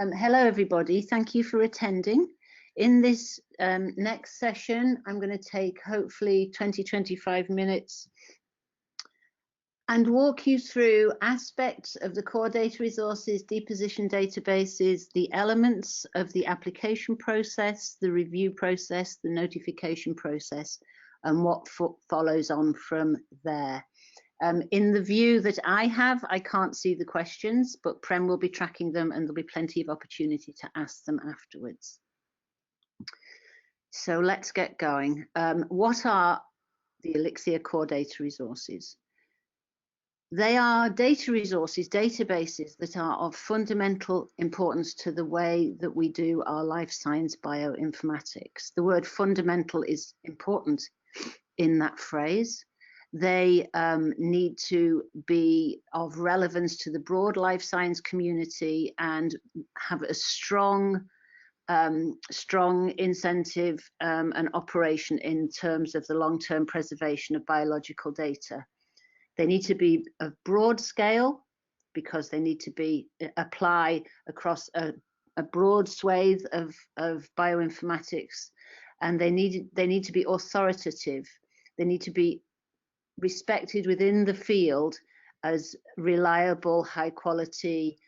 Hello, everybody. Thank you for attending. In this next session, I'm going to take hopefully 20-25 minutes and walk you through aspects of the core data resources, deposition databases, the elements of the application process, the review process, the notification process, and what follows on from there. In the view that I have, I can't see the questions, but Prem will be tracking them and there'll be plenty of opportunity to ask them afterwards. So let's get going. What are the ELIXIR Core Data Resources? They are data resources, databases that are of fundamental importance to the way that we do our life science bioinformatics. The word fundamental is important in that phrase. They need to be of relevance to the broad life science community and have a strong incentive and operation in terms of the long-term preservation of biological data. They need to be of broad scale because they need to apply across a broad swathe of bioinformatics, and they need to be authoritative. They need to be respected within the field as reliable, high quality,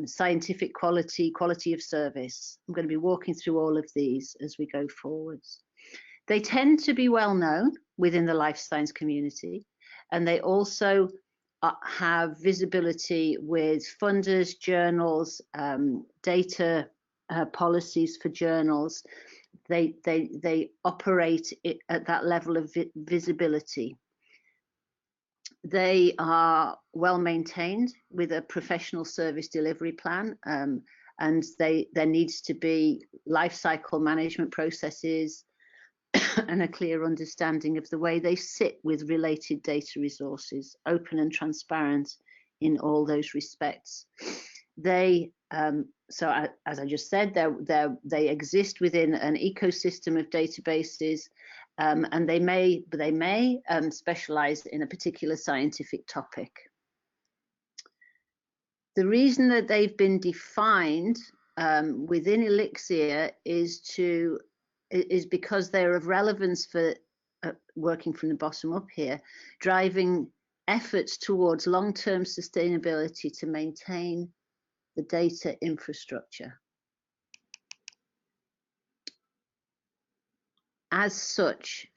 scientific quality of service. I'm going to be walking through all of these as we go forwards. They tend to be well known within the life science community, and they also have visibility with funders, journals, data policies for journals. They operate at that level of visibility. They are well maintained with a professional service delivery plan, and there needs to be life cycle management processes and a clear understanding of the way they sit with related data resources, open and transparent in all those respects. They, so as I just said, they exist within an ecosystem of databases, and they may specialize in a particular scientific topic. The reason that they've been defined within ELIXIR is because they're of relevance for working from the bottom up here, driving efforts towards long-term sustainability to maintain the data infrastructure. As such,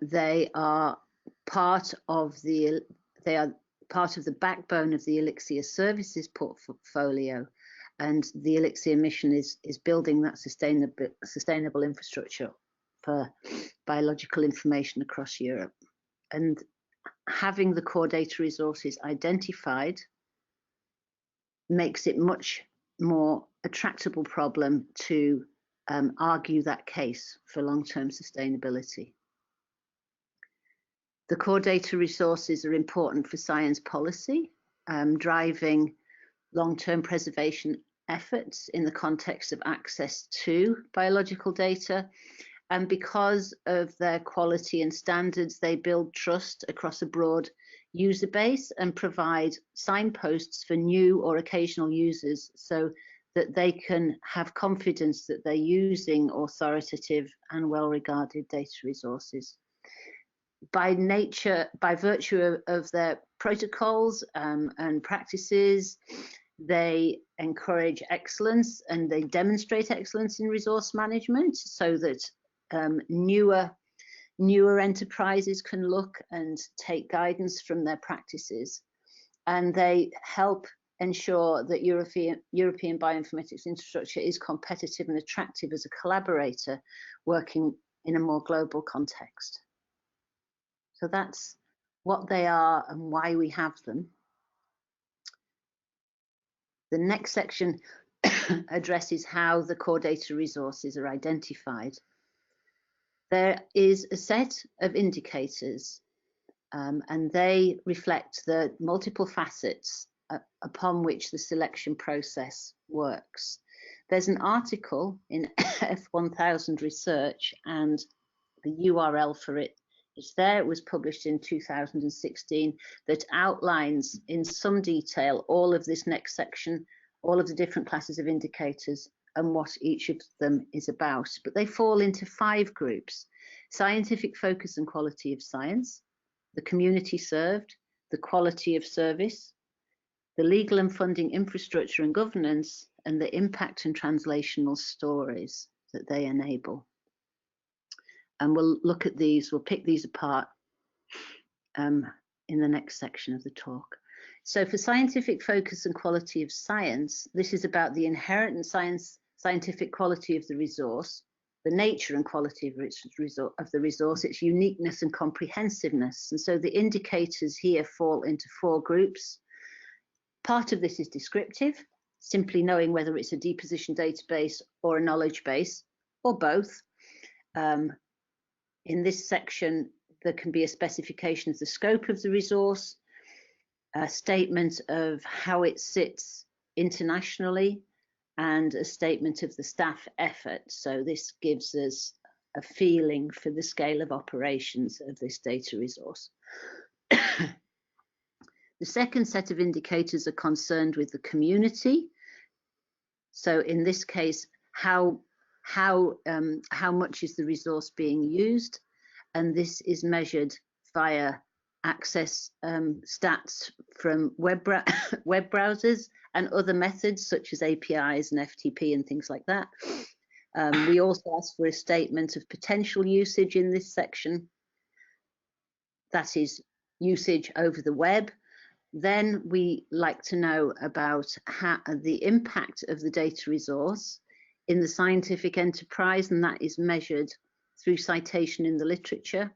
they are part of the backbone of the ELIXIR services portfolio, and the ELIXIR mission is building that sustainable infrastructure for biological information across Europe. And having the core data resources identified makes it much more a tractable problem to argue that case for long-term sustainability. The core data resources are important for science policy, driving long-term preservation efforts in the context of access to biological data. And because of their quality and standards, they build trust across a broad user base and provide signposts for new or occasional users so that they can have confidence that they're using authoritative and well-regarded data resources. By virtue of their protocols and practices, they encourage excellence and they demonstrate excellence in resource management so that newer enterprises can look and take guidance from their practices. And they help ensure that European bioinformatics infrastructure is competitive and attractive as a collaborator working in a more global context. So that's what they are and why we have them. The next section addresses how the core data resources are identified. There is a set of indicators, and they reflect the multiple facets upon which the selection process works. There's an article in F1000 Research, and the URL for it is there. It was published in 2016, that outlines in some detail all of this next section all of the different classes of indicators and what each of them is about. But they fall into 5 groups: scientific focus and quality of science, the community served, the quality of service, the legal and funding infrastructure and governance, and the impact and translational stories that they enable. And we'll look at these, we'll pick these apart in the next section of the talk. So for scientific focus and quality of science, this is about the inherent scientific quality of the resource, the nature and quality of the resource, its uniqueness and comprehensiveness. And so the indicators here fall into 4 groups. Part of this is descriptive, simply knowing whether it's a deposition database or a knowledge base, or both. In this section, there can be a specification of the scope of the resource, a statement of how it sits internationally, and a statement of the staff effort. So this gives us a feeling for the scale of operations of this data resource. The second set of indicators are concerned with the community. So in this case, how much is the resource being used? And this is measured via access stats from web browsers and other methods such as APIs and FTP and things like that. We also ask for a statement of potential usage in this section. That is usage over the web. Then we like to know about the impact of the data resource in the scientific enterprise, and that is measured through citation in the literature,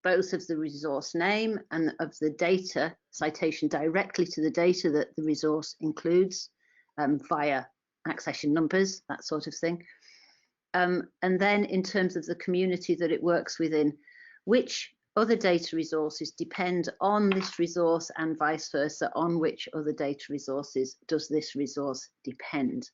both of the resource name and of the data, citation directly to the data that the resource includes via accession numbers, that sort of thing. And then in terms of the community that it works within, which other data resources depend on this resource and vice versa, on which other data resources does this resource depend.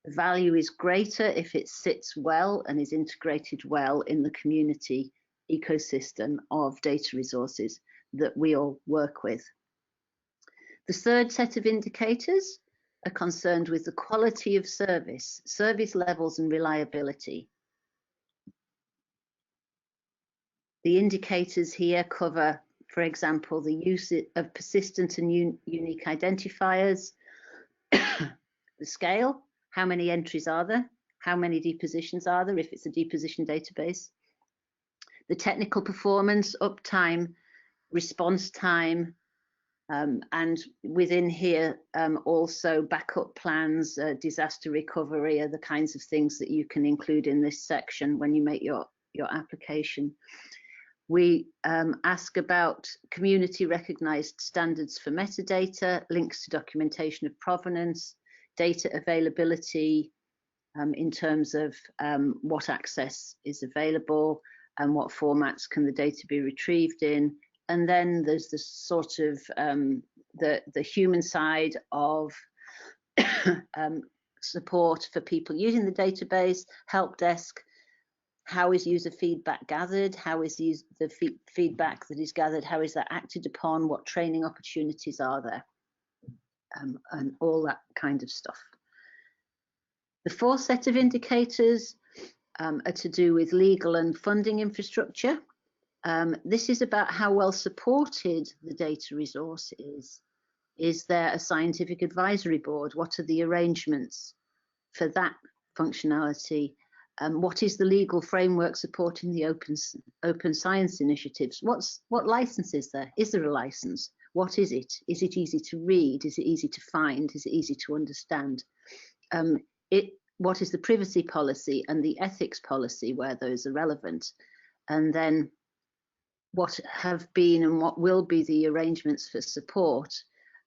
The value is greater if it sits well and is integrated well in the community ecosystem of data resources that we all work with. The third set of indicators are concerned with the quality of service, service levels and reliability. The indicators here cover, for example, the use of persistent and unique identifiers, the scale, how many entries are there, how many depositions are there if it's a deposition database, the technical performance, uptime, response time, and within here also backup plans, disaster recovery are the kinds of things that you can include in this section when you make your application. We ask about community recognized standards for metadata, links to documentation of provenance, data availability in terms of what access is available and what formats can the data be retrieved in. And then there's the sort of the human side of support for people using the database, help desk. How is user feedback gathered? How is the feedback that is gathered? How is that acted upon? What training opportunities are there? And all that kind of stuff. The fourth set of indicators are to do with legal and funding infrastructure. This is about how well supported the data resource is. Is there a scientific advisory board? What are the arrangements for that functionality? What is the legal framework supporting the open science initiatives? What license is there? Is there a license? What is it? Is it easy to read? Is it easy to find? Is it easy to understand? What is the privacy policy and the ethics policy where those are relevant? And then what have been and what will be the arrangements for support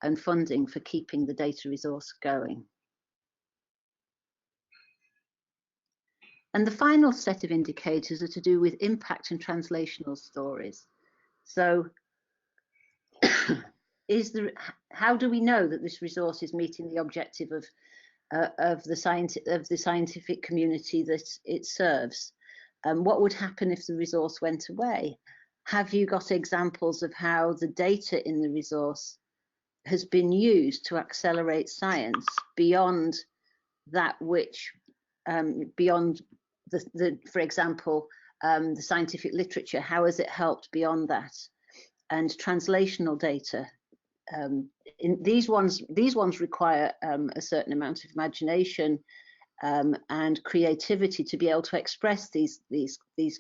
and funding for keeping the data resource going? And the final set of indicators are to do with impact and translational stories. So how do we know that this resource is meeting the objective of the scientific community that it serves? What would happen if the resource went away? Have you got examples of how the data in the resource has been used to accelerate science beyond that which, beyond for example, the scientific literature? How has it helped beyond that? And translational data. These ones require a certain amount of imagination and creativity to be able to express these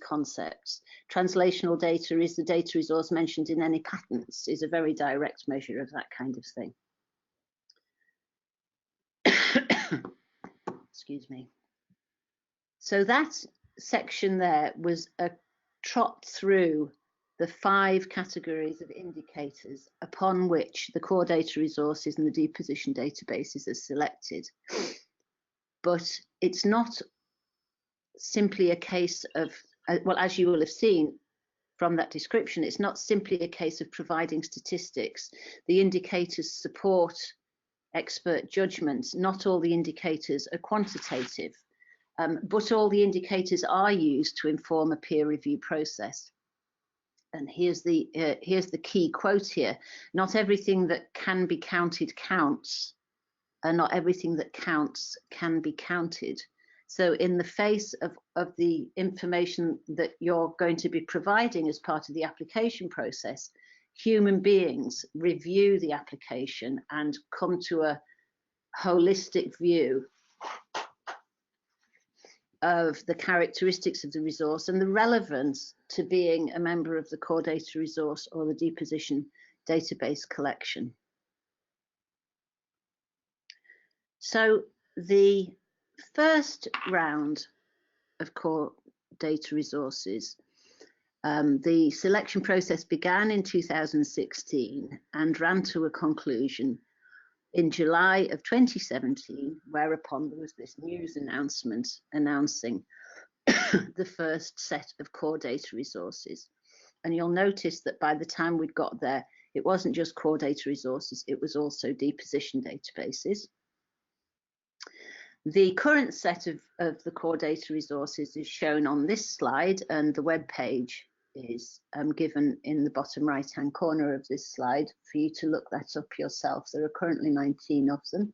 concepts. Translational data is the data resource mentioned in any patents, is a very direct measure of that kind of thing. Excuse me. So that section there was a trot through the 5 categories of indicators upon which the core data resources and the deposition databases are selected. But it's not simply a case of, well, as you will have seen from that description, it's not simply a case of providing statistics. The indicators support expert judgment. Not all the indicators are quantitative, but all the indicators are used to inform a peer review process. And here's the key quote here: "Not everything that can be counted counts, and not everything that counts can be counted." So in the face of the information that you're going to be providing as part of the application process, human beings review the application and come to a holistic view of the characteristics of the resource and the relevance to being a member of the core data resource or the deposition database collection. So the first round of core data resources, the selection process began in 2016 and ran to a conclusion in July of 2017, whereupon there was this news announcement announcing the first set of core data resources. And you'll notice that by the time we'd got there, it wasn't just core data resources, it was also deposition databases. The current set of the core data resources is shown on this slide, and the web page is given in the bottom right-hand corner of this slide for you to look that up yourself. There are currently 19 of them.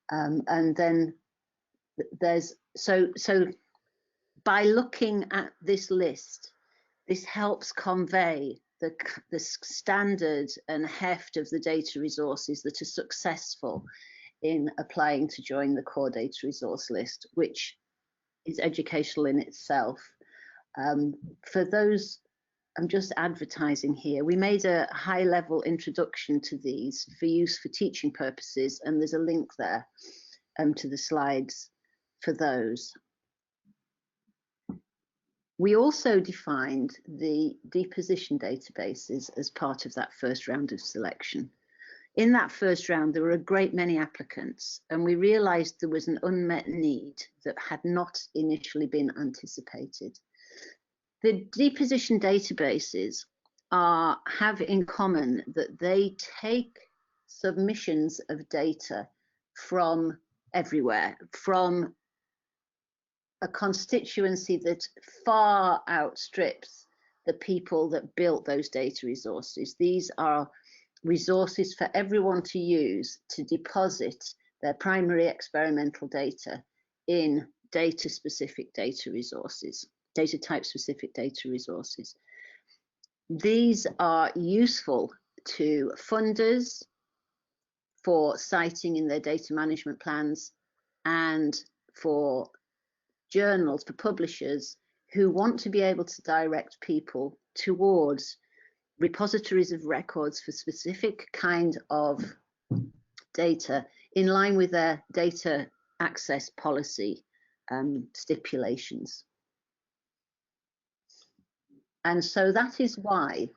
And then there's, so by looking at this list, this helps convey the standard and heft of the data resources that are successful in applying to join the core data resource list, which is educational in itself. For those, I'm just advertising here, we made a high-level introduction to these for use for teaching purposes, and there's a link there to the slides for those. We also defined the deposition databases as part of that first round of selection. In that first round, there were a great many applicants, and we realized there was an unmet need that had not initially been anticipated. The deposition databases have in common that they take submissions of data from everywhere, from a constituency that far outstrips the people that built those data resources. These are resources for everyone to use to deposit their primary experimental data in data-specific data resources, data type-specific data resources. These are useful to funders for citing in their data management plans, and for journals, for publishers who want to be able to direct people towards repositories of records for specific kind of data in line with their data access policy stipulations. And so that is why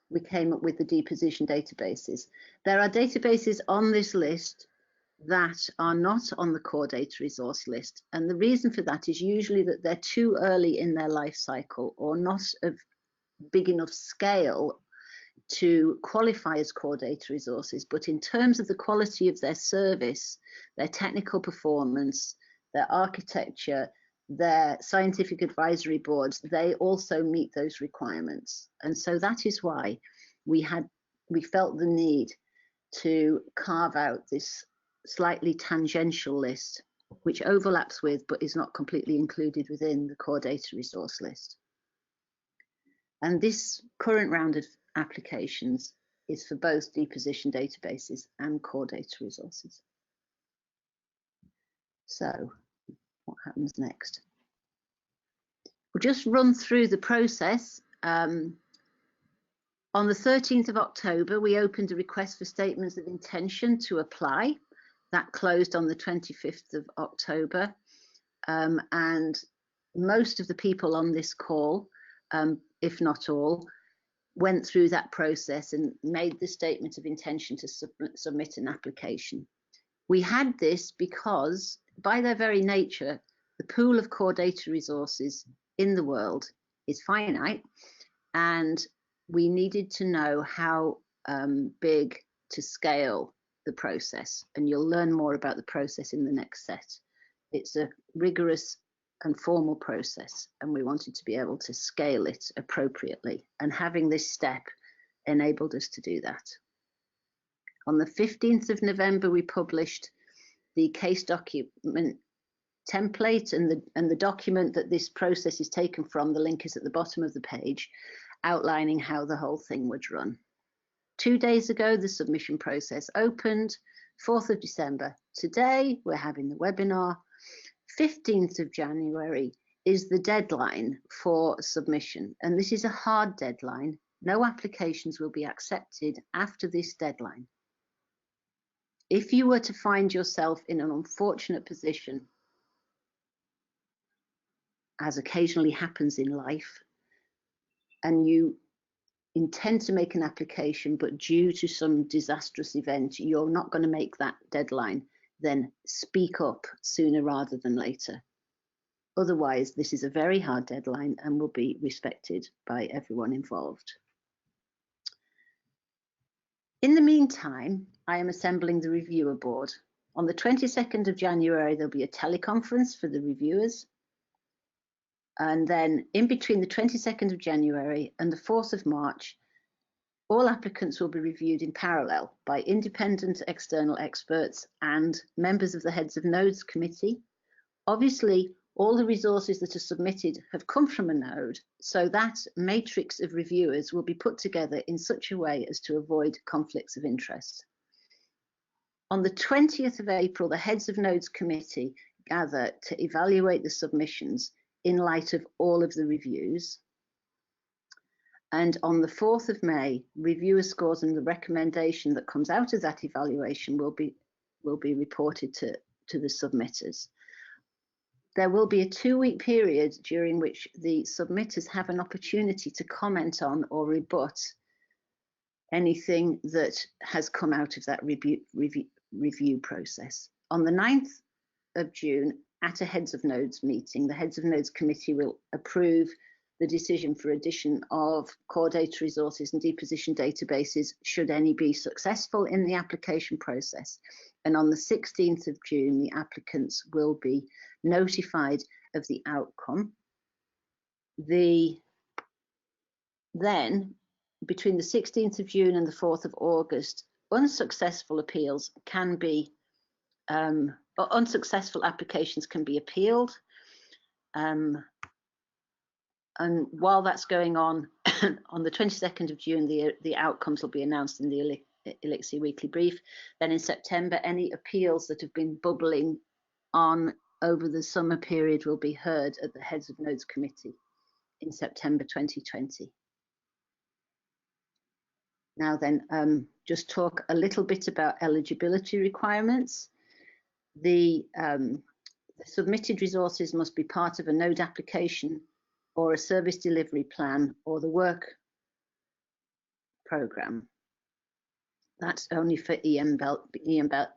we came up with the deposition databases. There are databases on this list that are not on the core data resource list. And the reason for that is usually that they're too early in their life cycle or not of big enough scale to qualify as core data resources. But in terms of the quality of their service, their technical performance, their architecture, their scientific advisory boards, they also meet those requirements. And so that is why we felt the need to carve out this slightly tangential list, which overlaps with but is not completely included within the core data resource list. And this current round of applications is for both deposition databases and core data resources. So what happens next? We'll just run through the process. On the 13th of October, we opened a request for statements of intention to apply. That closed on the 25th of October. And most of the people on this call, if not all, went through that process and made the statement of intention to submit an application. We had this because, by their very nature, the pool of core data resources in the world is finite, and we needed to know how big to scale the process. And you'll learn more about the process in the next set. It's a rigorous and formal process, and we wanted to be able to scale it appropriately, and having this step enabled us to do that. On the 15th of November, we published the case document template, and the document that this process is taken from, the link is at the bottom of the page, outlining how the whole thing would run. 2 days ago, the submission process opened. 4th of December, today, we're having the webinar. 15th of January is the deadline for submission, and this is a hard deadline. No applications will be accepted after this deadline. If you were to find yourself in an unfortunate position, as occasionally happens in life, and you intend to make an application, but due to some disastrous event, you're not going to make that deadline, then speak up sooner rather than later. Otherwise, this is a very hard deadline and will be respected by everyone involved. In the meantime, I am assembling the reviewer board. On the 22nd of January, there'll be a teleconference for the reviewers. And then in between the 22nd of January and the 4th of March, all applicants will be reviewed in parallel by independent external experts and members of the Heads of Nodes Committee. Obviously, all the resources that are submitted have come from a node, so that matrix of reviewers will be put together in such a way as to avoid conflicts of interest. On the 20th of April, the Heads of Nodes Committee gather to evaluate the submissions in light of all of the reviews. And on the 4th of May, reviewer scores and the recommendation that comes out of that evaluation will be reported to the submitters. There will be a 2-week period during which the submitters have an opportunity to comment on or rebut anything that has come out of that review process. On the 9th of June, at a Heads of Nodes meeting, the Heads of Nodes Committee will approve the decision for addition of core data resources and deposition databases, should any be successful in the application process. And on the 16th of June, the applicants will be notified of the outcome. Then, between the 16th of June and the 4th of August, unsuccessful appeals can be, or unsuccessful applications can be appealed. And while that's going on, on the 22nd of June, the outcomes will be announced in the ELIXIR Weekly Brief. Then in September, any appeals that have been bubbling on over the summer period will be heard at the Heads of Nodes Committee in September 2020. Now then, just talk a little bit about eligibility requirements. The submitted resources must be part of a node application or a service delivery plan or the work program. That's only for EMBL,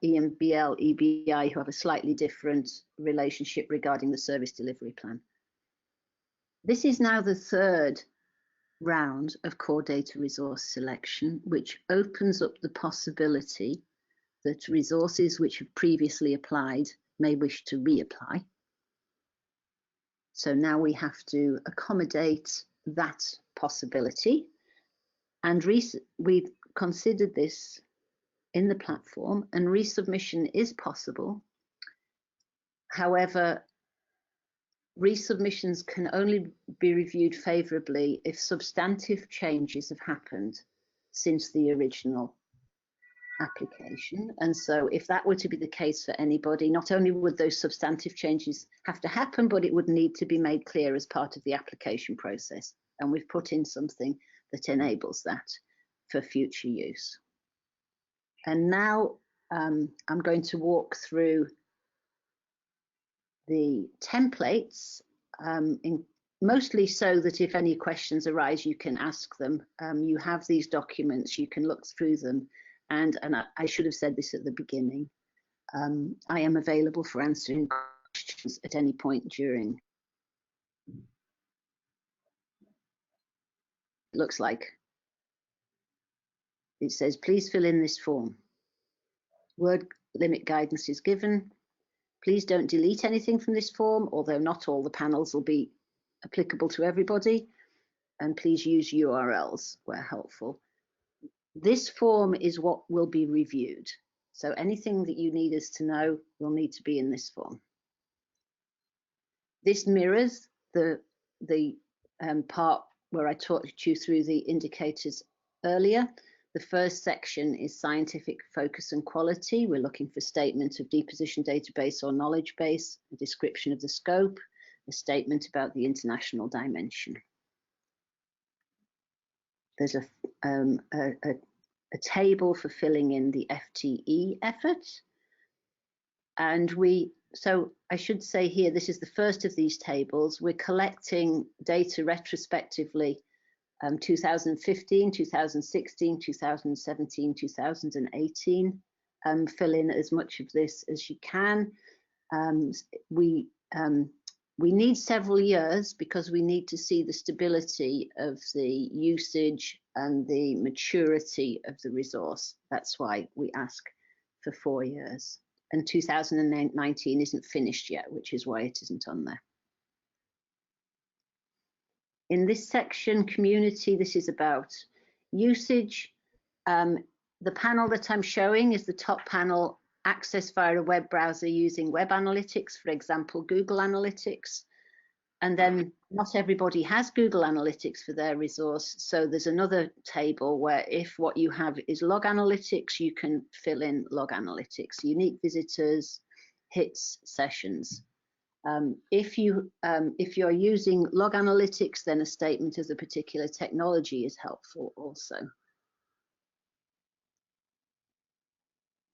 EBI, who have a slightly different relationship regarding the service delivery plan. This is now the 3rd round of core data resource selection, which opens up the possibility that resources which have previously applied may wish to reapply. So now we have to accommodate that possibility. And we've considered this in the platform, and resubmission is possible. However, resubmissions can only be reviewed favourably if substantive changes have happened since the original application. And so if that were to be the case for anybody, not only would those substantive changes have to happen, but it would need to be made clear as part of the application process. And we've put in something that enables that for future use. And now I'm going to walk through the templates, mostly so that if any questions arise, you can ask them. You have these documents, you can look through them. And I should have said this at the beginning. I am available for answering questions at any point during. It looks like it says, please fill in this form. Word limit guidance is given. Please don't delete anything from this form, although not all the panels will be applicable to everybody. And please use URLs where helpful. This form is what will be reviewed. So anything that you need us to know will need to be in this form. This mirrors the part where I talked you through the indicators earlier. The first section is scientific focus and quality. We're looking for statement of deposition database or knowledge base, a description of the scope, a statement about the international dimension. There's a table for filling in the FTE effort. And so I should say here, this is the first of these tables. We're collecting data retrospectively, 2015, 2016, 2017, 2018. Fill in as much of this as you can. We need several years because we need to see the stability of the usage and the maturity of the resource. That's why we ask for 4 years. And 2019 isn't finished yet, which is why it isn't on there. In this section, community, this is about usage. The panel that I'm showing is the top panel, accessed via a web browser using web analytics, for example, Google Analytics. And then not everybody has Google Analytics for their resource. So there's another table where if what you have is log analytics, you can fill in log analytics, unique visitors, hits, sessions. If you're using log analytics, then a statement of the particular technology is helpful also.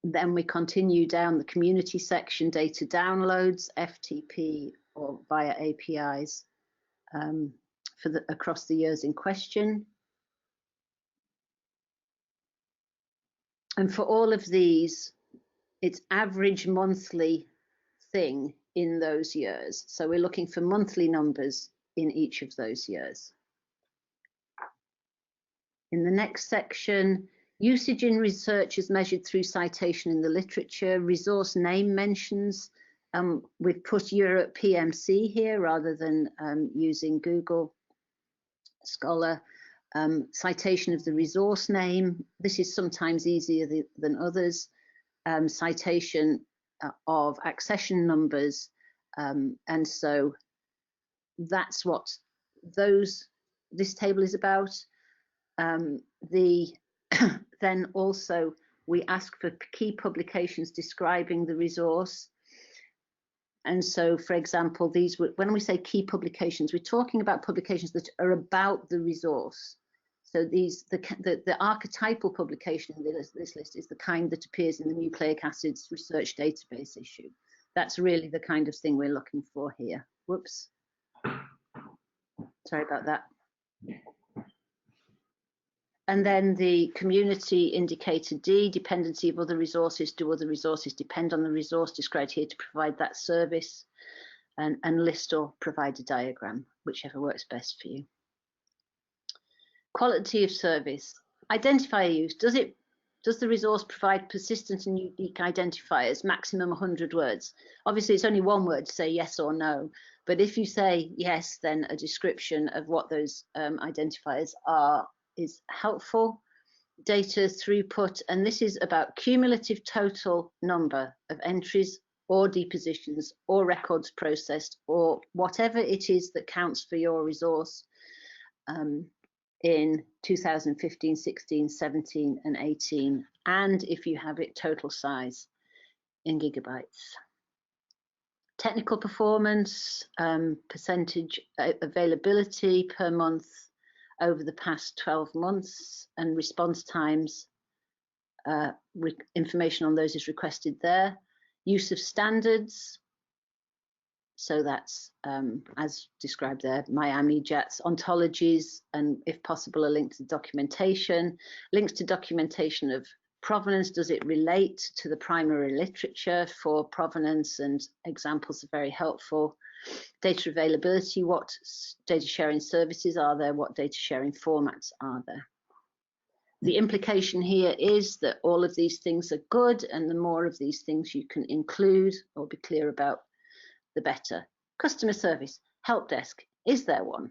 Then we continue down the community section, data downloads, FTP or via APIs across the years in question. And for all of these, it's average monthly thing in those years. So we're looking for monthly numbers in each of those years. In the next section, usage in research is measured through citation in the literature, resource name mentions. We've put Europe PMC here rather than using Google Scholar. Citation of the resource name. This is sometimes easier than others. Citation of accession numbers. And so that's what this table is about. Then also we ask for key publications describing the resource. And so, for example, when we say key publications, we're talking about publications that are about the resource. So the archetypal publication in this list is the kind that appears in the nucleic acids research database issue. That's really the kind of thing we're looking for here. Whoops. Sorry about that. And then the community indicator D, dependency of other resources. Do other resources depend on the resource described here to provide that service? And list or provide a diagram, whichever works best for you. Quality of service. Identifier use. Does the resource provide persistent and unique identifiers, maximum 100 words? Obviously, it's only one word to say yes or no. But if you say yes, then a description of what those identifiers are is helpful. data throughput, and this is about cumulative total number of entries or depositions or records processed or whatever it is that counts for your resource in 2015, 16, 17 and 18, and if you have it total size in gigabytes. Technical performance, percentage availability per month over the past 12 months, and response times, information on those is requested there. Use of standards, so that's as described there, Miami JATS ontologies, and if possible a link to documentation. Links to documentation of provenance, does it relate to the primary literature for provenance, and examples are very helpful. Data availability, what data sharing services are there, what data sharing formats are there. The implication here is that all of these things are good, and the more of these things you can include or be clear about, the better. Customer service, help desk, is there one?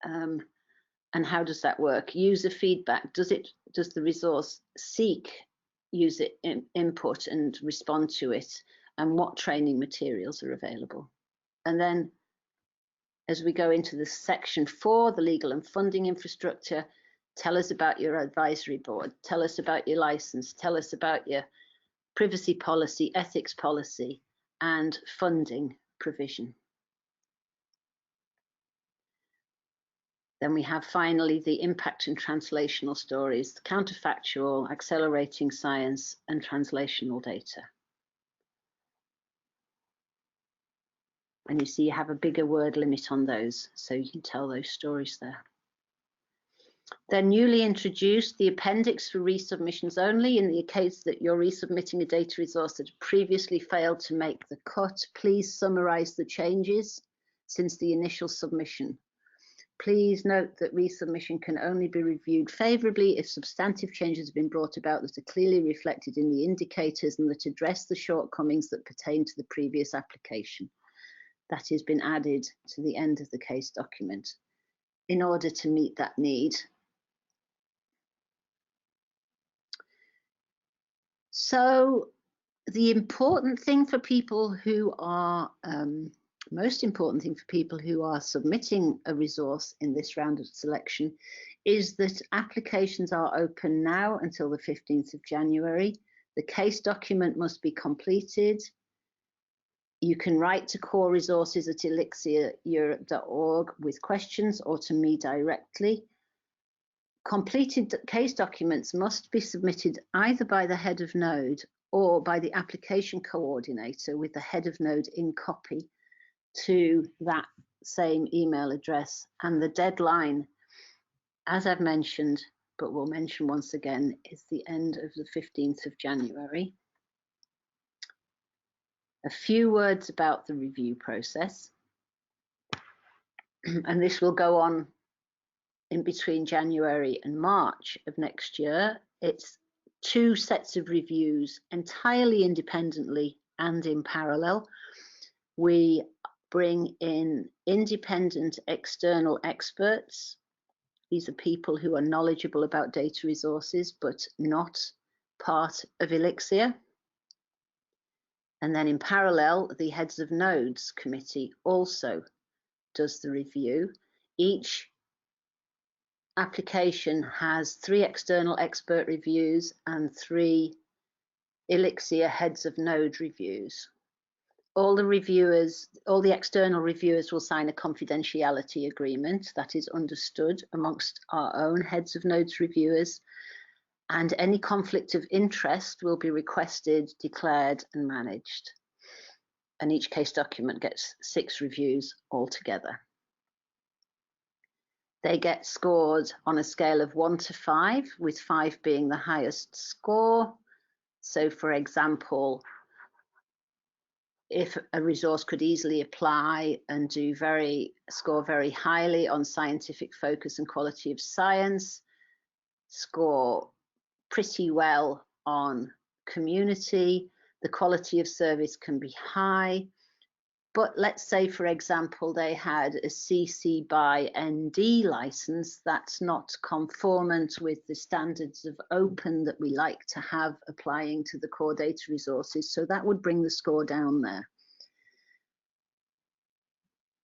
And how does that work? User feedback, does the resource seek user input and respond to it? And what training materials are available? And then as we go into the section 4, the legal and funding infrastructure, tell us about your advisory board, tell us about your license, tell us about your privacy policy, ethics policy, and funding provision. Then we have finally the impact and translational stories, counterfactual, accelerating science, and translational data. And you see you have a bigger word limit on those, so you can tell those stories there. They're newly introduced, the appendix for resubmissions only. In the case that you're resubmitting a data resource that previously failed to make the cut, please summarize the changes since the initial submission. Please note that resubmission can only be reviewed favorably if substantive changes have been brought about that are clearly reflected in the indicators and that address the shortcomings that pertain to the previous application. That has been added to the end of the case document in order to meet that need. So the important thing for people who are, most important thing for people who are submitting a resource in this round of selection is that applications are open now until the 15th of January. The case document must be completed. You can write to core resources at elixireurope.org with questions or to me directly. Completed case documents must be submitted either by the head of node or by the application coordinator with the head of node in copy to that same email address. And the deadline, as I've mentioned, but we'll mention once again, is the end of the 15th of January. A few words about the review process. And this will go on in between January and March of next year. It's 2 sets of reviews entirely independently and in parallel. We bring in independent external experts. These are people who are knowledgeable about data resources but not part of ELIXIR. And then in parallel, the heads of nodes committee also does the review. Each application has 3 external expert reviews and 3 ELIXIR heads of node reviews. All the external reviewers will sign a confidentiality agreement that is understood amongst our own heads of nodes reviewers, and any conflict of interest will be requested, declared and managed. And each case document gets 6 reviews altogether. They get scored on a scale of 1 to 5, with 5 being the highest score. So for example, if a resource could easily apply and score very highly on scientific focus and quality of science, score pretty well on community, the quality of service can be high, But let's say, for example, they had a CC by ND license that's not conformant with the standards of open that we like to have applying to the core data resources. So that would bring the score down there.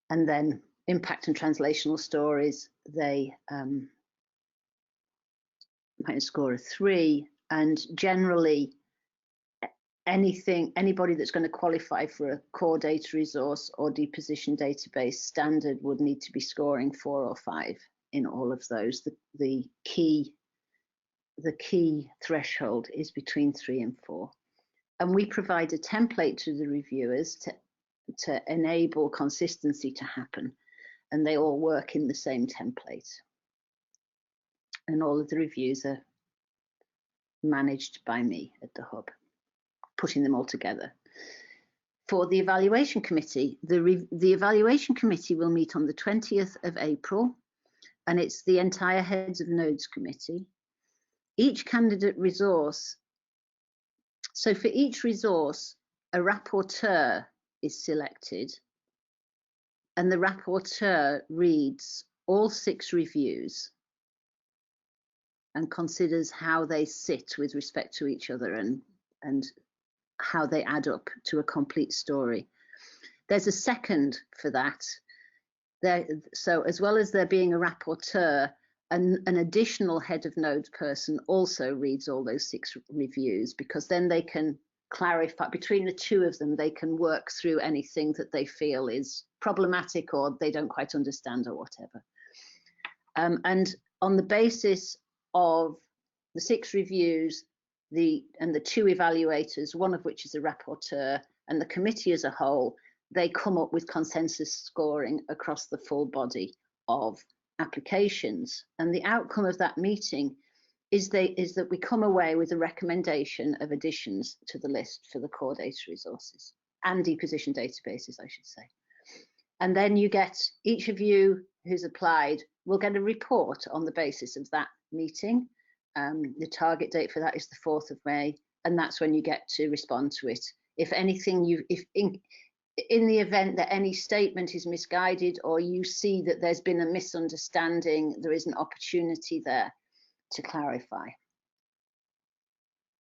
And then impact and translational stories, they might score a 3. And generally, anybody that's going to qualify for a core data resource or deposition database standard would need to be scoring 4 or 5 in all of those. The key threshold is between 3 and 4. And we provide a template to the reviewers to enable consistency to happen. And they all work in the same template. And all of the reviews are managed by me at the hub, putting them all together. For the evaluation committee, the evaluation committee will meet on the 20th of April, and it's the entire heads of nodes committee. Each candidate resource, so for each resource, a rapporteur is selected, and the rapporteur reads all 6 reviews and considers how they sit with respect to each other and how they add up to a complete story. There's a second for that. So as well as there being a rapporteur, an additional head of nodes person also reads all those 6 reviews, because then they can clarify, between the 2 of them, they can work through anything that they feel is problematic or they don't quite understand or whatever. And on the basis of the 6 reviews, and the 2 evaluators, one of which is a rapporteur, and the committee as a whole, they come up with consensus scoring across the full body of applications. And the outcome of that meeting is that we come away with a recommendation of additions to the list for the core data resources and deposition databases, I should say. And then you get, each of you who's applied will get a report on the basis of that meeting. The target date for that is the 4th of May, and that's when you get to respond to it. If anything, in the event that any statement is misguided or you see that there's been a misunderstanding, there is an opportunity there to clarify.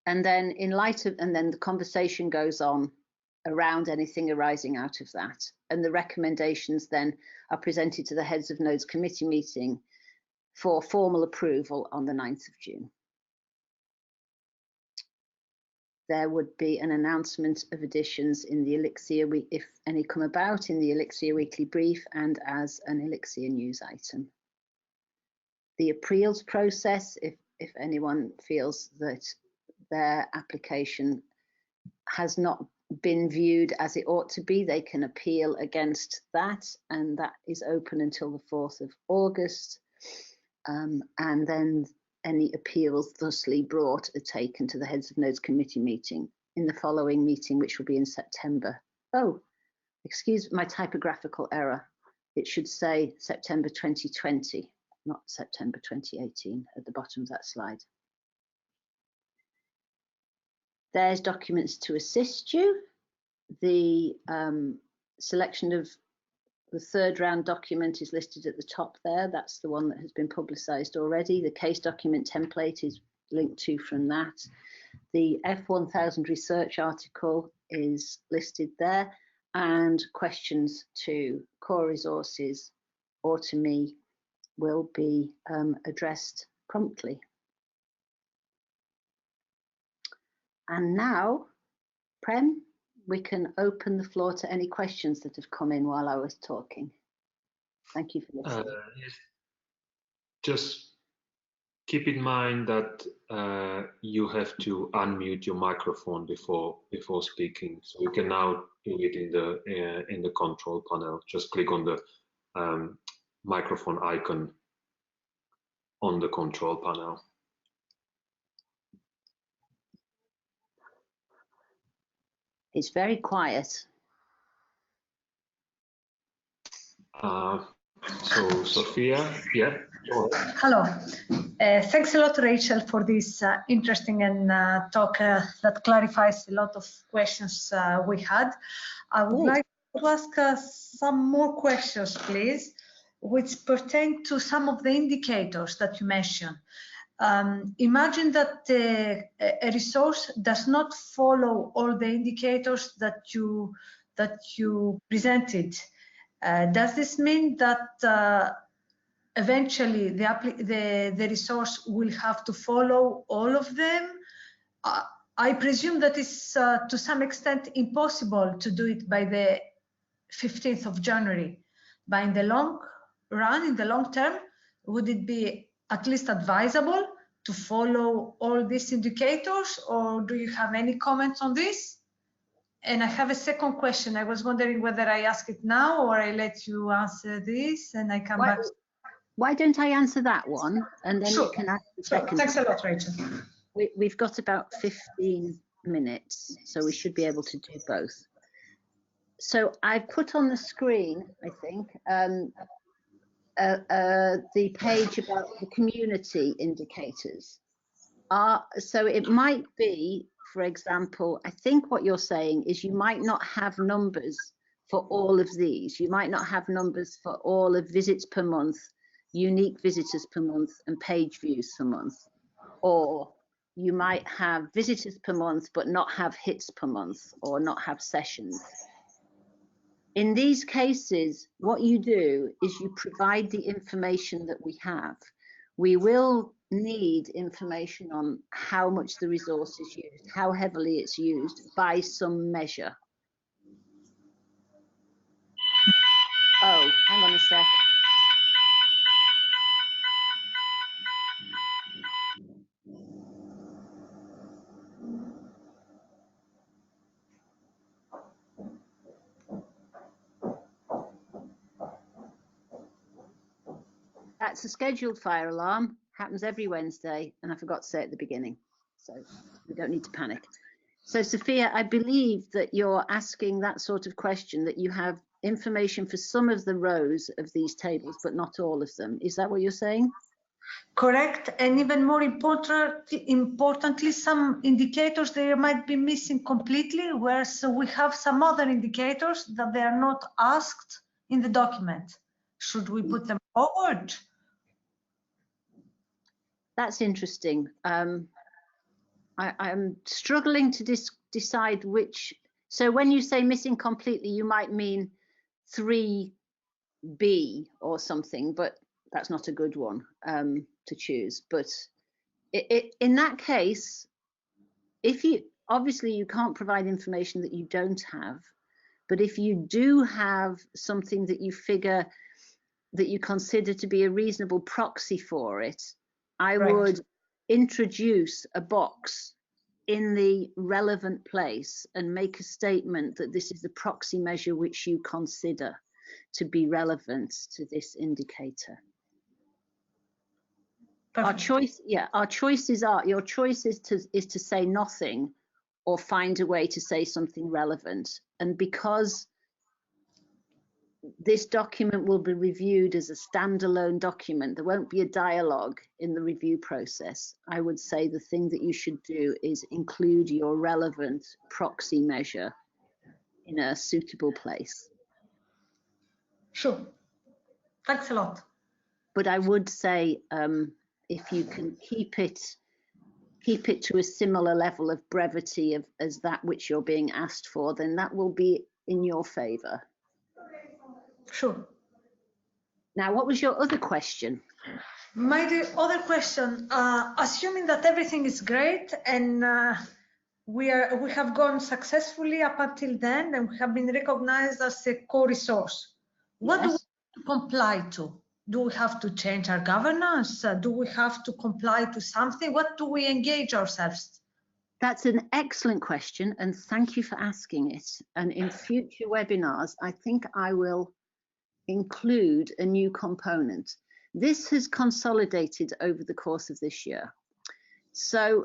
And then then the conversation goes on around anything arising out of that. And the recommendations then are presented to the heads of nodes committee meeting for formal approval on the 9th of June. There would be an announcement of additions in the ELIXIR, if any come about, in the ELIXIR weekly brief and as an ELIXIR news item. The appeals process, if anyone feels that their application has not been viewed as it ought to be, they can appeal against that, and that is open until the 4th of August. And then any appeals thusly brought are taken to the heads of nodes committee meeting in the following meeting, which will be in September. Oh, excuse my typographical error. It should say September 2020, not September 2018 at the bottom of that slide. There's documents to assist you. The selection of the 3rd round document is listed at the top there. That's the one that has been publicised already. The case document template is linked to from that. The F1000 research article is listed there, and questions to core resources or to me will be addressed promptly. And now, Prem, we can open the floor to any questions that have come in while I was talking. Thank you for listening. Yes. Just keep in mind that you have to unmute your microphone before speaking. So you can now do it in the control panel. Just click on the microphone icon on the control panel. It's very quiet. So Sophia, yeah. Hello. Thanks a lot, Rachel, for this interesting and talk that clarifies a lot of questions we had. I would like to ask some more questions, please, which pertain to some of the indicators that you mentioned. Imagine that a resource does not follow all the indicators that you presented. Does this mean that eventually the resource will have to follow all of them? I presume that is to some extent impossible to do it by the 15th of January. But in the long run, in the long term, would it be at least advisable to follow all these indicators, or do you have any comments on this? And I have a second question. I was wondering whether I ask it now or I let you answer this and I come back. Why don't I answer that one and then Sure. you can ask the Sure. second. Thanks a lot, Rachel. We've got about 15 minutes, so we should be able to do both. So I've put on the screen, I think, the page about the community indicators. So it might be, for example, I think what you're saying is you might not have numbers for all of these. You might not have numbers for all of visits per month, unique visitors per month, and page views per month. Or you might have visitors per month, but not have hits per month, or not have sessions. In these cases, what you do is you provide the information that we have. We will need information on how much the resource is used, how heavily it's used by some measure. Oh, hang on a sec. That's a scheduled fire alarm, happens every Wednesday, and I forgot to say at the beginning, so we don't need to panic. So Sophia, I believe that you're asking that sort of question, that you have information for some of the rows of these tables, but not all of them. Is that what you're saying? Correct, and even more importantly, some indicators they might be missing completely, whereas we have some other indicators that they are not asked in the document. Should we put them forward? That's interesting. I'm struggling to decide which. So when you say missing completely, you might mean 3B or something, but that's not a good one to choose. But in that case, if you obviously you can't provide information that you don't have, but if you do have something that you figure that you consider to be a reasonable proxy for it, I would introduce a box in the relevant place and make a statement that this is the proxy measure which you consider to be relevant to this indicator. Perfect. Our choices are, your choice is to say nothing or find a way to say something relevant. And because this document will be reviewed as a standalone document, there won't be a dialogue in the review process. I would say the thing that you should do is include your relevant proxy measure in a suitable place. Sure. Thanks a lot. But I would say if you can keep it to a similar level of brevity as that which you're being asked for, then that will be in your favor. Sure. Now, what was your other question? My other question, assuming that everything is great and we have gone successfully up until then and we have been recognized as a core resource, what do we comply to? Do we have to change our governance? Do we have to comply to something? What do we engage ourselves? That's an excellent question, and thank you for asking it. And in future webinars, I think I will include a new component. This has consolidated over the course of this year. So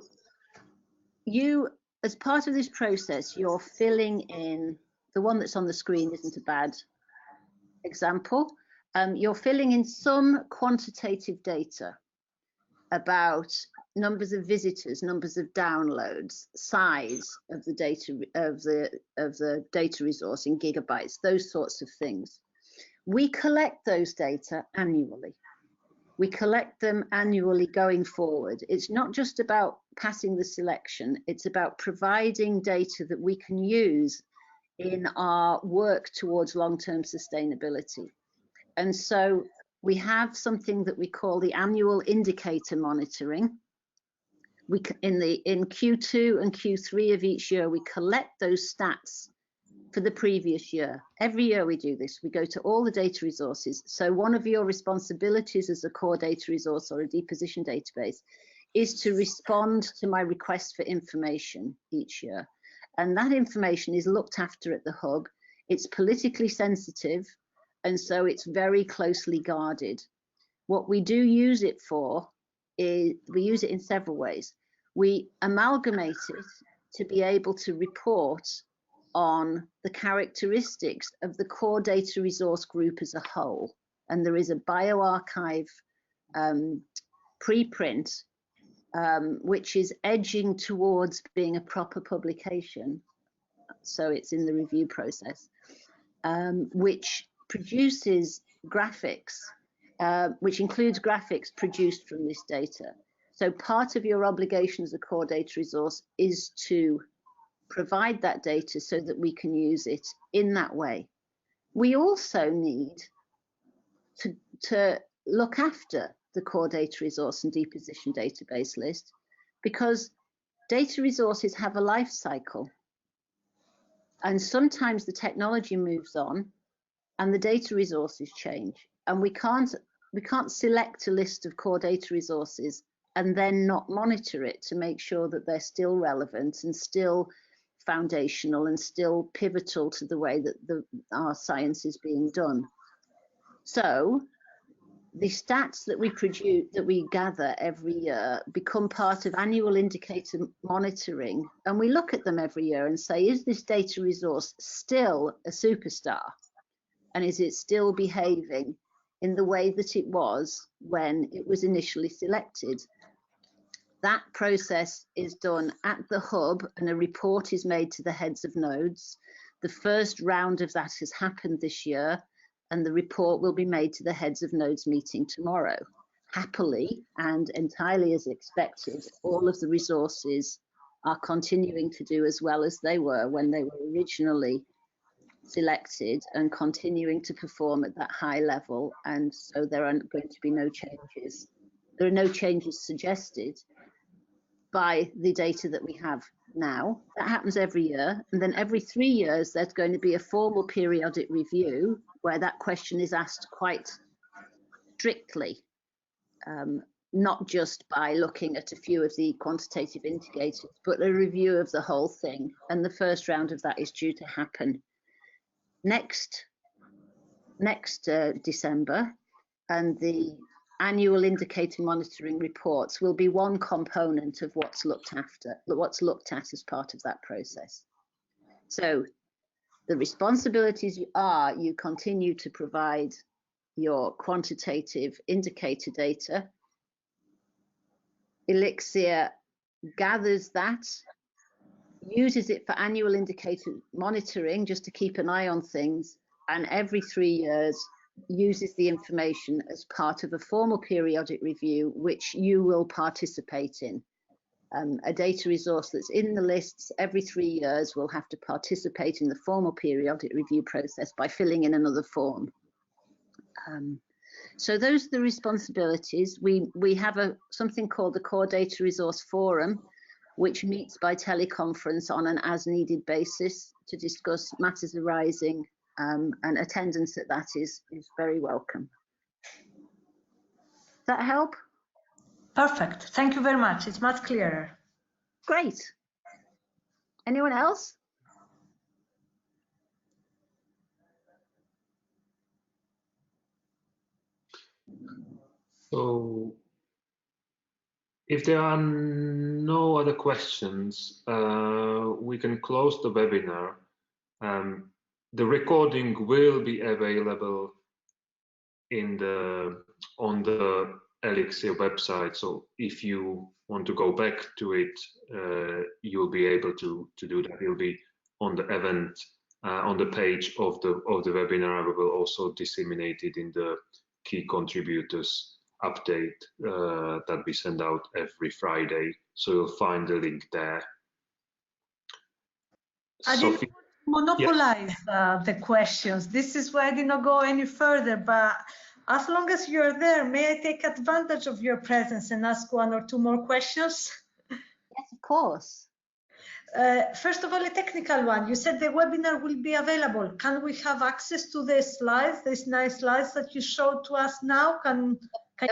you, as part of this process, you're filling in, the one that's on the screen isn't a bad example. You're filling in some quantitative data about numbers of visitors, numbers of downloads, size of the data resource in gigabytes, those sorts of things. We collect those data annually. We collect them annually going forward. It's not just about passing the selection, it's about providing data that we can use in our work towards long-term sustainability. And so we have something that we call the annual indicator monitoring. In Q2 and Q3 of each year, we collect those stats for the previous year. Every year we do this. We go to all the data resources. So one of your responsibilities as a core data resource or a deposition database is to respond to my request for information each year. And that information is looked after at the hub. It's politically sensitive, and so it's very closely guarded. What we do use it for is, we use it in several ways. We amalgamate it to be able to report on the characteristics of the core data resource group as a whole. And there is a bioarchive preprint, which is edging towards being a proper publication. So it's in the review process, which produces graphics, which includes graphics produced from this data. So part of your obligation as a core data resource is to provide that data so that we can use it in that way. We also need to look after the core data resource and deposition database list, because data resources have a life cycle. And sometimes the technology moves on and the data resources change. And we can't select a list of core data resources and then not monitor it to make sure that they're still relevant and still foundational and still pivotal to the way that our science is being done. So the stats that we produce, that we gather every year, become part of annual indicator monitoring, and we look at them every year and say, is this data resource still a superstar? And is it still behaving in the way that it was when it was initially selected? That process is done at the hub, and a report is made to the heads of nodes. The first round of that has happened this year, and the report will be made to the heads of nodes meeting tomorrow. Happily, and entirely as expected, all of the resources are continuing to do as well as they were when they were originally selected, and continuing to perform at that high level, and so there are going to be no changes. There are no changes suggested by the data that we have now. That happens every year, and then every 3 years there's going to be a formal periodic review where that question is asked quite strictly, not just by looking at a few of the quantitative indicators, but a review of the whole thing. And the first round of that is due to happen next December, and the annual indicator monitoring reports will be one component of what's looked at as part of that process. So the responsibilities are, you continue to provide your quantitative indicator data. ELIXIR gathers that, uses it for annual indicator monitoring just to keep an eye on things, and every 3 years uses the information as part of a formal periodic review, which you will participate in. A data resource that's in the lists every 3 years will have to participate in the formal periodic review process by filling in another form. So those are the responsibilities. We have something called the Core Data Resource Forum, which meets by teleconference on an as-needed basis to discuss matters arising, and attendance at that is very welcome. Does that help? Perfect. Thank you very much. It's much clearer. Great. Anyone else? So if there are no other questions, we can close the webinar. The recording will be available on the ELIXIR website. So if you want to go back to it, you'll be able to do that. It'll be on the event, on the page of the webinar. We will also disseminate it in the key contributors update that we send out every Friday. So you'll find the link there. I didn't monopolize the questions. This is why I did not go any further, but as long as you're there, may I take advantage of your presence and ask one or two more questions? Yes, of course. First of all, a technical one. You said the webinar will be available. Can we have access to the slides, these nice slides that you showed to us now? Can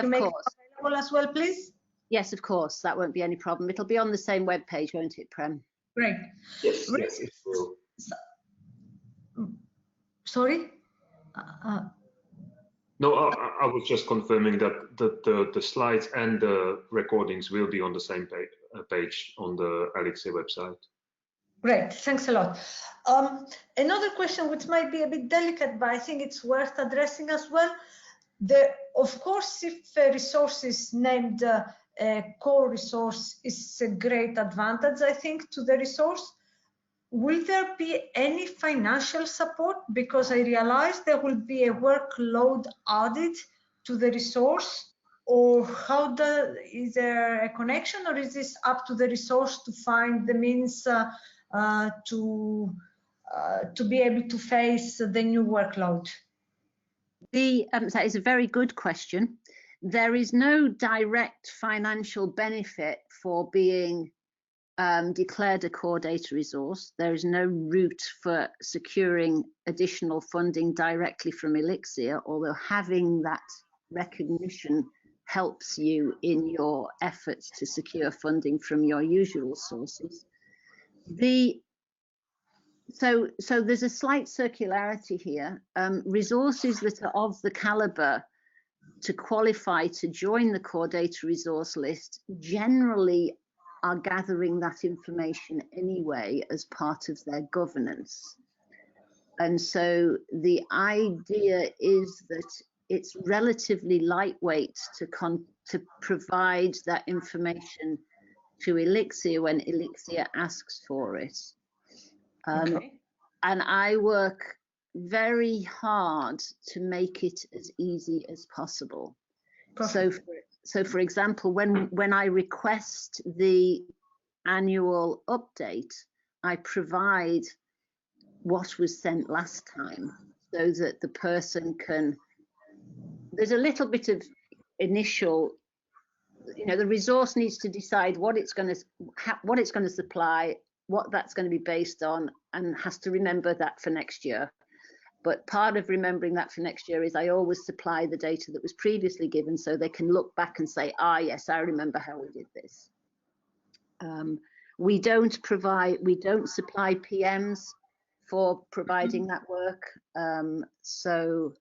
you make it available as well, please? Yes, of course. That won't be any problem. It'll be on the same web page, won't it, Prem? Great. Yes, yes, it will. Sorry? No, I was just confirming that the slides and the recordings will be on the same page on the ELIXIR website. Great, thanks a lot. Another question which might be a bit delicate, but I think it's worth addressing as well. Of course, if a resource is named a core resource, is a great advantage, I think, to the resource. Will there be any financial support? Because I realize there will be a workload added to the resource, or is there a connection, or is this up to the resource to find the means to be able to face the new workload? That is a very good question. There is no direct financial benefit for being declared a core data resource. There is no route for securing additional funding directly from ELIXIR, although having that recognition helps you in your efforts to secure funding from your usual sources. So there's a slight circularity here. Resources that are of the caliber to qualify to join the core data resource list generally are gathering that information anyway as part of their governance. And so the idea is that it's relatively lightweight to provide that information to ELIXIR when ELIXIR asks for it. Okay. And I work very hard to make it as easy as possible. So for example, when I request the annual update, I provide what was sent last time so that the person can, there's a little bit of initial, the resource needs to decide what it's going to supply, what that's going to be based on, and has to remember that for next year. But part of remembering that for next year is I always supply the data that was previously given so they can look back and say, yes, I remember how we did this. We don't supply PMs for providing that work. So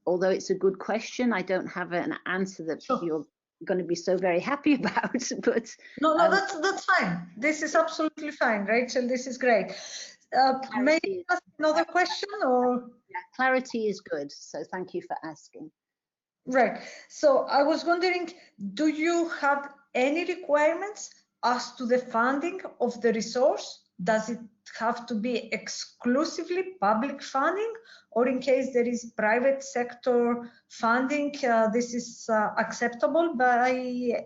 although it's a good question, I don't have an answer that you're going to be so very happy about. But no, that's fine. This is absolutely fine, Rachel. This is great. May I ask another question? Or clarity is good, so thank you for asking. Right. So I was wondering, do you have any requirements as to the funding of the resource? Does it have to be exclusively public funding, or in case there is private sector funding, this is acceptable by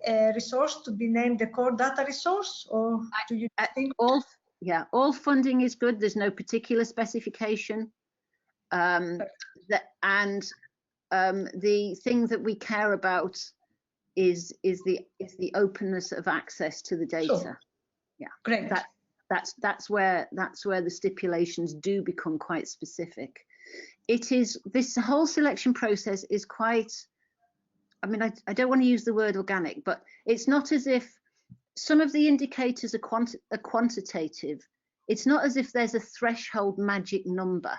a resource to be named a core data resource? Or do you think all funding is good? There's no particular specification. The thing that we care about is the openness of access to the data. Sure. Yeah, great. That's where the stipulations do become quite specific. This whole selection process is quite, I don't want to use the word organic, but it's not as if some of the indicators are quantitative. It's not as if there's a threshold magic number.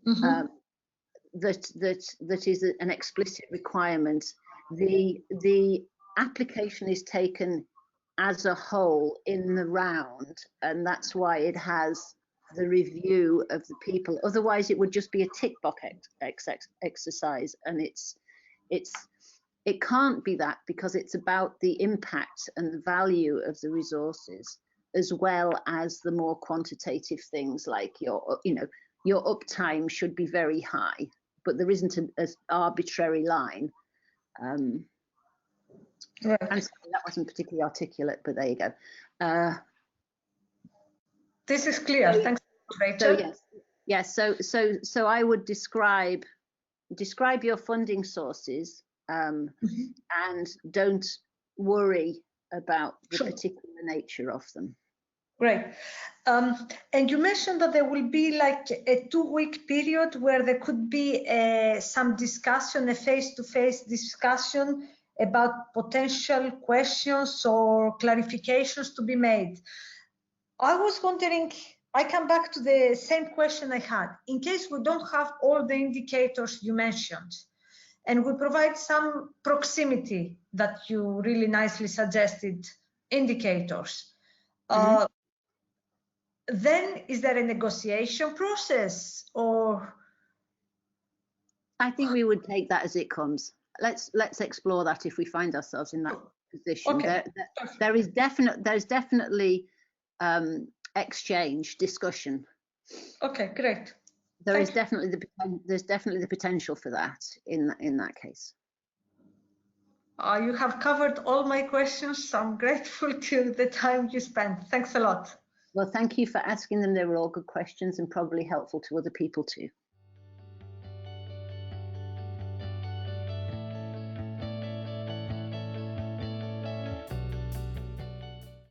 Mm-hmm. That is an explicit requirement. The application is taken as a whole in the round, and that's why it has the review of the people. Otherwise, it would just be a tick box exercise, and it can't be that, because it's about the impact and the value of the resources, as well as the more quantitative things like your uptime should be very high, but there isn't an arbitrary line. Right. And sorry, that wasn't particularly articulate, but there you go. This is clear. Thanks, Rachel. So yes. So I would describe your funding sources, and don't worry about the particular nature of them. Great. And you mentioned that there will be like a 2-week period where there could be some discussion, a face-to-face discussion about potential questions or clarifications to be made. I was wondering, I come back to the same question I had. In case we don't have all the indicators you mentioned, and we provide some proximity that you really nicely suggested, indicators, then is there a negotiation process, or? I think we would take that as it comes. Let's explore that if we find ourselves in that position. Okay. There's definitely exchange, discussion. Okay, great. There's definitely the potential for that in that case. You have covered all my questions. So I'm grateful to the time you spent. Thanks a lot. Well, thank you for asking them. They were all good questions and probably helpful to other people too.